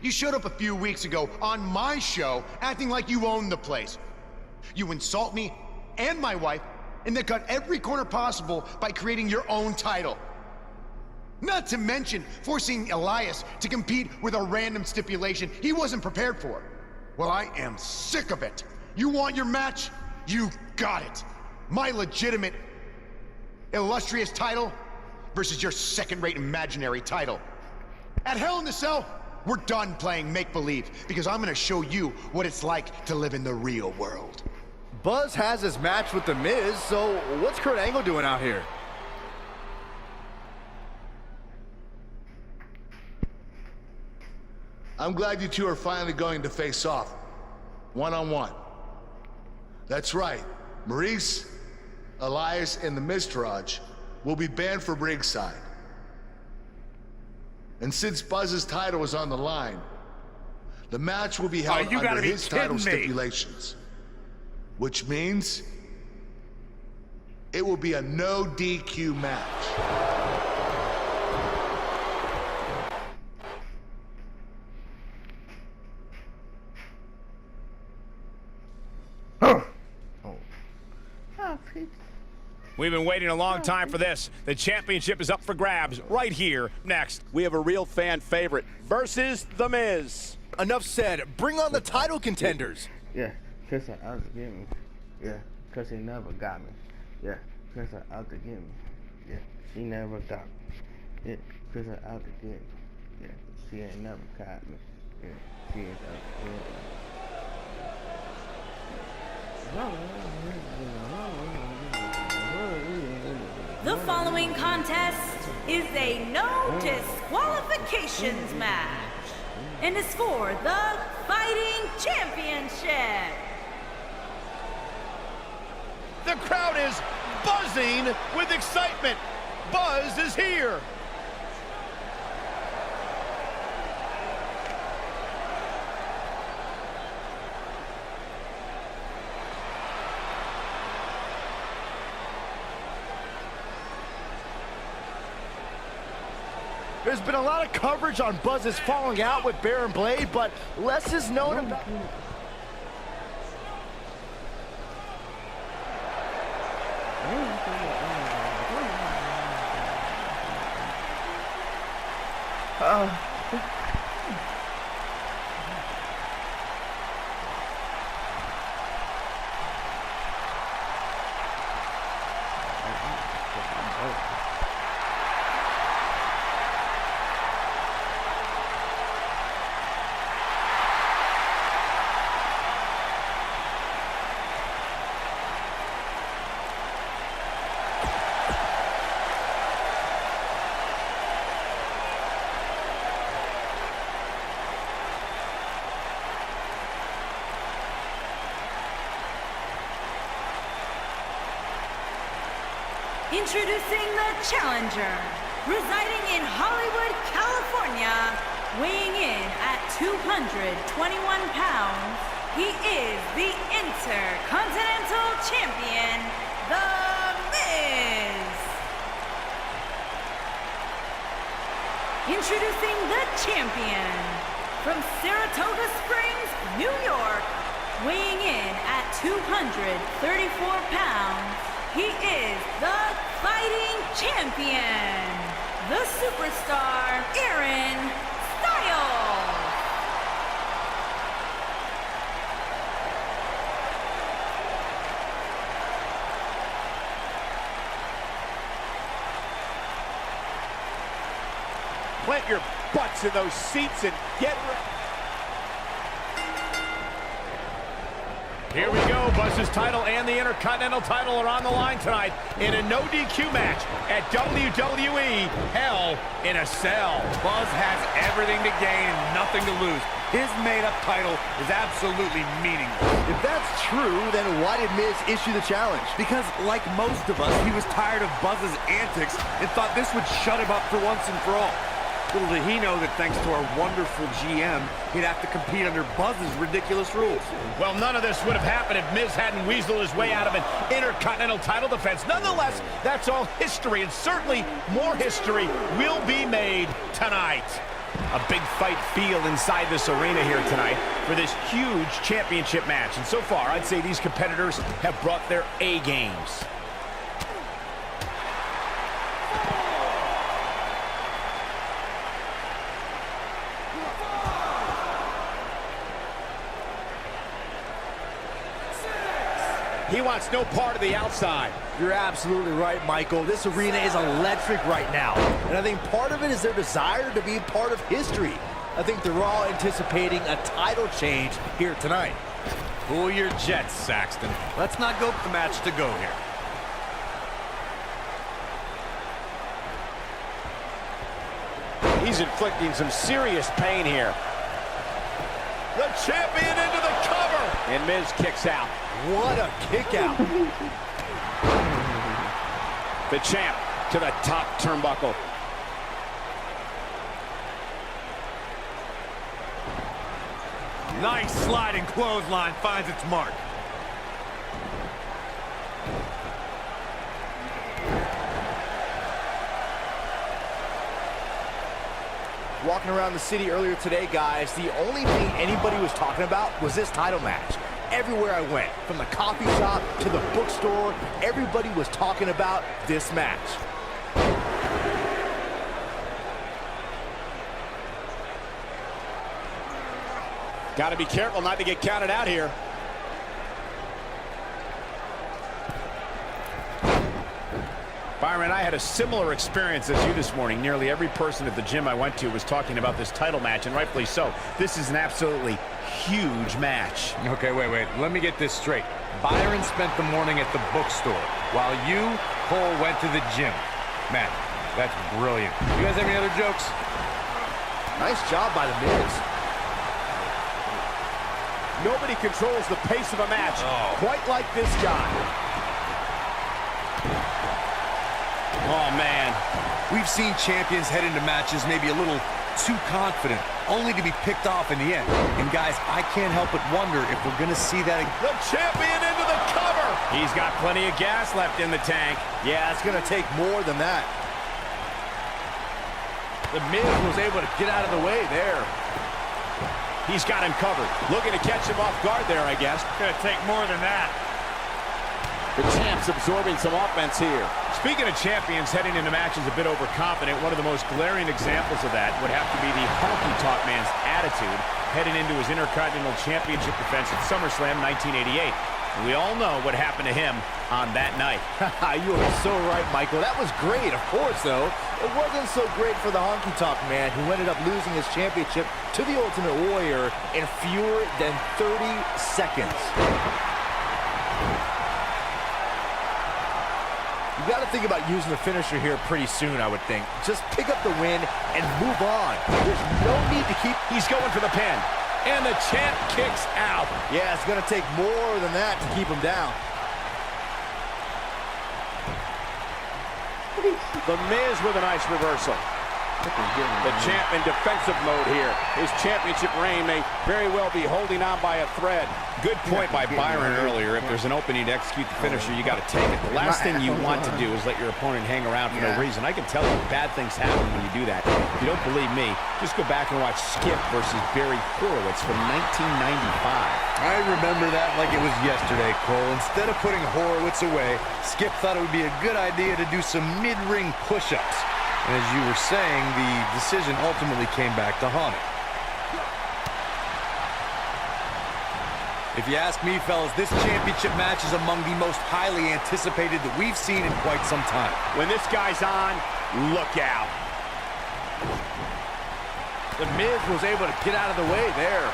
You showed up a few weeks ago on my show acting like you owned the place. You insult me and my wife, and then cut every corner possible by creating your own title. Not to mention forcing Elias to compete with a random stipulation he wasn't prepared for. Well, I am sick of it. You want your match? You got it. My legitimate, illustrious title versus your second-rate imaginary title. At Hell in the Cell, we're done playing make-believe, because I'm gonna show you what it's like to live in the real world. Buzz has his match with The Miz, so what's Kurt Angle doing out here? I'm glad you two are finally going to face off, one-on-one. That's right, Maurice, Elias, and the Miztourage will be banned from ringside. And since Buzz's title is on the line, the match will be held under his title stipulations. Which means it will be a no DQ match. We've been waiting a long time for this. The championship is up for grabs right here next. We have a real fan favorite versus The Miz. Enough said. Bring on the title contenders. Yeah, Chris out to get me. Yeah, cause he never got me. Yeah, Chris out to get me. Yeah, she never got me. Yeah, Chris out to get me. Yeah, she ain't never got me. Yeah, she ain't out to get me. The following contest is a no disqualifications match and is for the Fighting Championship. The crowd is buzzing with excitement. Buzz is here. There's been a lot of coverage on Buzz's falling out with Baron Blade, but less is known about... Introducing the challenger, residing in Hollywood, California, weighing in at 221 pounds, he is the Intercontinental Champion, The Miz. Introducing the champion, from Saratoga Springs, New York, weighing in at 234 pounds, he is the Fighting Champion, the Superstar, Aaron Styles. Plant your butts in those seats and get ready. Here we go. Buzz's title and the Intercontinental title are on the line tonight in a no DQ match at WWE Hell in a Cell. Buzz has everything to gain and nothing to lose. His made-up title is absolutely meaningless. If that's true, then why did Miz issue the challenge? Because, like most of us, he was tired of Buzz's antics and thought this would shut him up for once and for all. Little did he know that thanks to our wonderful GM, he'd have to compete under Buzz's ridiculous rules. Well, none of this would have happened if Miz hadn't weaseled his way out of an Intercontinental title defense. Nonetheless, that's all history, and certainly more history will be made tonight. A big fight feel inside this arena here tonight for this huge championship match. And so far, I'd say these competitors have brought their A games. He wants no part of the outside. You're absolutely right, Michael. This arena is electric right now. And I think part of it is their desire to be part of history. I think they're all anticipating a title change here tonight. Cool your jets, Saxton. Let's not go for the match to go here. He's inflicting some serious pain here. The champion into the cover. And Miz kicks out. What a kick out. The champ to the top turnbuckle. Nice sliding clothesline finds its mark. Walking around the city earlier today, guys, the only thing anybody was talking about was this title match. Everywhere I went, from the coffee shop to the bookstore, everybody was talking about this match. Got to be careful not to get counted out here. Byron, I had a similar experience as you this morning. Nearly every person at the gym I went to was talking about this title match, and rightfully so. This is an absolutely huge match. Okay, wait. Let me get this straight. Byron spent the morning at the bookstore, while you, Cole, went to the gym. Man, that's brilliant. You guys have any other jokes? Nice job by the Miz. Nobody controls the pace of a match quite like this guy. Oh, man. We've seen champions head into matches maybe a little too confident, only to be picked off in the end. And, guys, I can't help but wonder if we're going to see that again. The champion into the cover. He's got plenty of gas left in the tank. Yeah, it's going to take more than that. The Miz was able to get out of the way there. He's got him covered. Looking to catch him off guard there, I guess. Going to take more than that. The champ's absorbing some offense here. Speaking of champions heading into matches a bit overconfident, one of the most glaring examples of that would have to be the honky-tonk man's attitude heading into his Intercontinental Championship defense at SummerSlam 1988. We all know what happened to him on that night. You are so right, Michael. That was great, of course, though. It wasn't so great for the honky-tonk man, who ended up losing his championship to the Ultimate Warrior in fewer than 30 seconds. You got to think about using the finisher here pretty soon, I would think. Just pick up the win and move on. There's no need to keep... He's going for the pin. And the champ kicks out. Yeah, it's going to take more than that to keep him down. The Miz with a nice reversal. The champ in defensive mode here. His championship reign may very well be holding on by a thread. Good point by Byron earlier. If there's an opening to execute the finisher, you got to take it. The last thing you want to do is let your opponent hang around for no reason. I can tell you bad things happen when you do that. If you don't believe me, just go back and watch Skip versus Barry Horowitz from 1995. I remember that like it was yesterday, Cole. Instead of putting Horowitz away, Skip thought it would be a good idea to do some mid-ring push-ups. And as you were saying, the decision ultimately came back to haunt him. If you ask me, fellas, this championship match is among the most highly anticipated that we've seen in quite some time. When this guy's on, look out. The Miz was able to get out of the way there.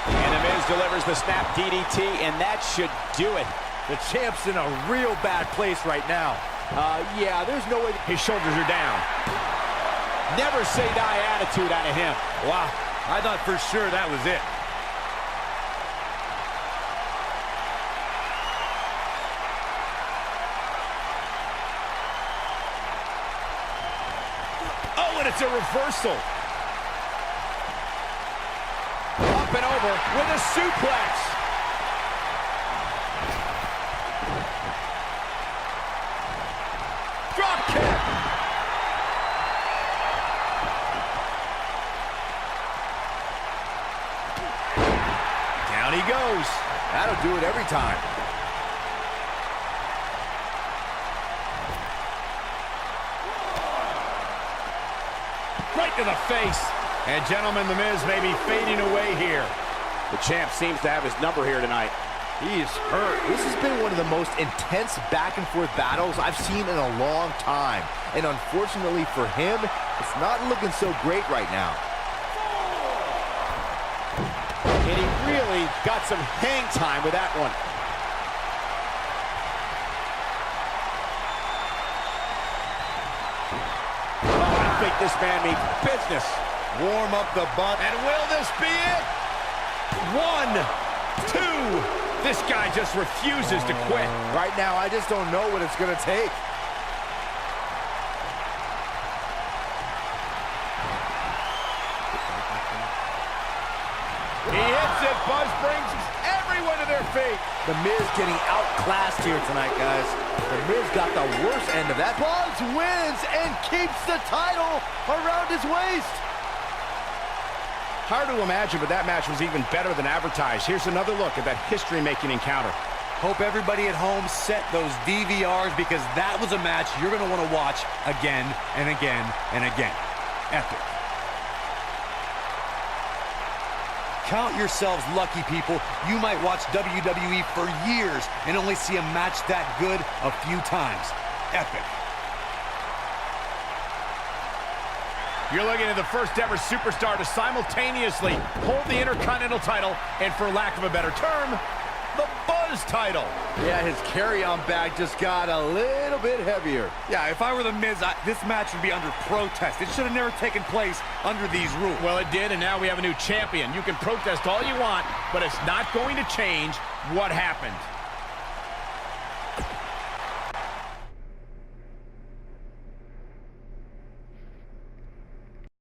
And the Miz delivers the snap DDT, and that should do it. The champ's in a real bad place right now. Yeah, there's no way. His shoulders are down. Never say die attitude out of him. Wow, I thought for sure that was it. Oh, and it's a reversal. Up and over with a suplex. Drop kick. goes. That'll do it every time. Right to the face. And gentlemen, The Miz may be fading away here. The champ seems to have his number here tonight. He is hurt. This has been one of the most intense back-and-forth battles I've seen in a long time. And unfortunately for him, it's not looking so great right now. And he really got some hang time with that one. Oh, I think this man means business. Warm up the butt. And will this be it? 1, 2. This guy just refuses to quit. Right now, I just don't know what it's going to take. He hits it. Buzz brings everyone to their feet. The Miz getting outclassed here tonight, guys. The Miz got the worst end of that. Buzz wins and keeps the title around his waist. Hard to imagine, but that match was even better than advertised. Here's another look at that history-making encounter. Hope everybody at home set those DVRs because that was a match you're going to want to watch again and again and again. Epic. Count yourselves lucky, people. You might watch WWE for years and only see a match that good a few times. Epic. You're looking at the first ever superstar to simultaneously hold the Intercontinental title and, for lack of a better term, the Buzz title. Yeah, his carry-on bag just got a little bit heavier. Yeah, if I were The Miz, this match would be under protest. It should have never taken place under these rules. Well, it did, and now we have a new champion. You can protest all you want, but it's not going to change what happened.